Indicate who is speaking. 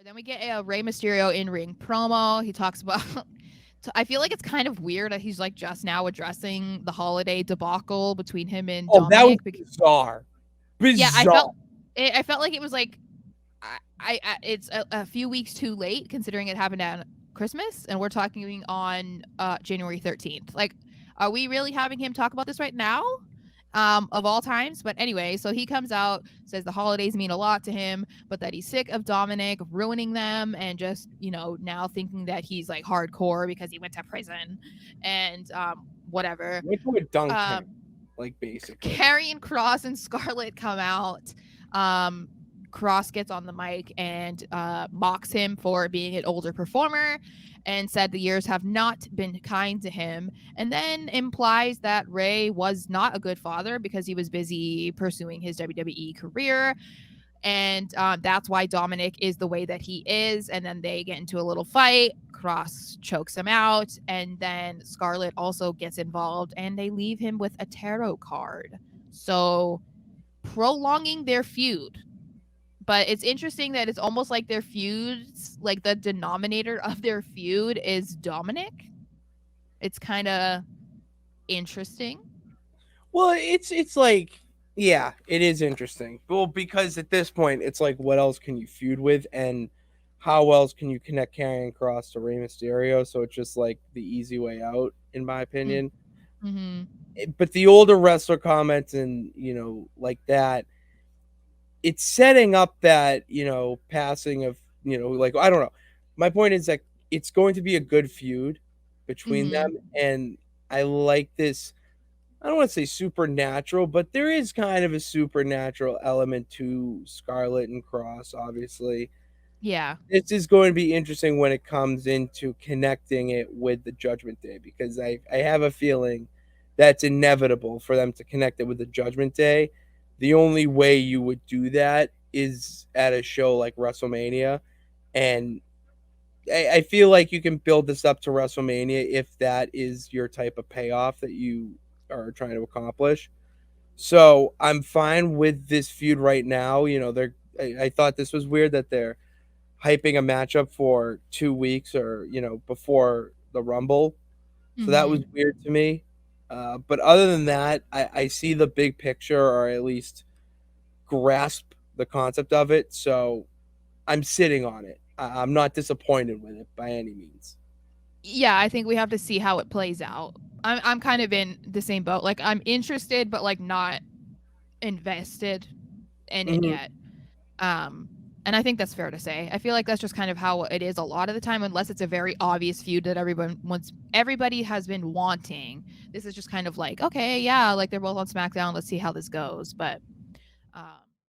Speaker 1: Then we get a Rey Mysterio in ring promo. He talks about. I feel like it's kind of weird that he's like just now addressing the holiday debacle between him and
Speaker 2: Oh, that was
Speaker 1: Dominic.
Speaker 2: bizarre.
Speaker 1: Yeah,
Speaker 2: Bizarre.
Speaker 1: I felt like it was like it's a few weeks too late considering it happened on Christmas, and we're talking on January 13th. Like, are we really having him talk about this right now? Of all times. But anyway, so he comes out, says the holidays mean a lot to him, but that he's sick of Dominic ruining them and just, now thinking that he's like hardcore because he went to prison and whatever.
Speaker 2: Went to a dunk
Speaker 1: Um,
Speaker 2: tank, like basically.
Speaker 1: Karrion Kross and Scarlett come out. Kross gets on the mic and mocks him for being an older performer and said the years have not been kind to him, and then implies that Rey was not a good father because he was busy pursuing his WWE career. And that's why Dominic is the way that he is. And then they get into a little fight. Kross chokes him out. And then Scarlett also gets involved and they leave him with a tarot card. So prolonging their feud. But it's interesting that it's almost like their feuds, like the denominator of their feud is Dominic. It's kind of interesting.
Speaker 2: Well, it's like, yeah, it is interesting. Well, because at this point, it's like, what else can you feud with, and how else can you connect Karrion Kross to Rey Mysterio? So it's just like the easy way out, in my opinion.
Speaker 1: Mm-hmm.
Speaker 2: But the older wrestler comments and like that, it's setting up that passing of like, I don't know. My point is that it's going to be a good feud between
Speaker 1: Mm-hmm.
Speaker 2: them, and I like this. I don't want to say supernatural, but there is kind of a supernatural element to Scarlet and Cross, obviously.
Speaker 1: Yeah.
Speaker 2: This is going to be interesting when it comes into connecting it with the Judgment Day, because I have a feeling that's inevitable for them to connect it with the Judgment Day. The only way you would do that is at a show like WrestleMania. And I feel like you can build this up to WrestleMania if that is your type of payoff that you are trying to accomplish. So I'm fine with this feud right now. I thought this was weird that they're hyping a matchup for 2 weeks or before the Rumble. So that was
Speaker 1: Mm-hmm.
Speaker 2: weird to me. But other than that, I see the big picture, or at least grasp the concept of it. So I'm sitting on it. I'm not disappointed with it by any means.
Speaker 1: Yeah, I think we have to see how it plays out. I'm kind of in the same boat. Like I'm interested, but like not invested in it
Speaker 2: Hmm.
Speaker 1: yet. Um, and I think that's fair to say. I feel like that's just kind of how it is a lot of the time, unless it's a very obvious feud that everybody has been wanting. This is just kind of like, okay, yeah, like they're both on SmackDown. Let's see how this goes. But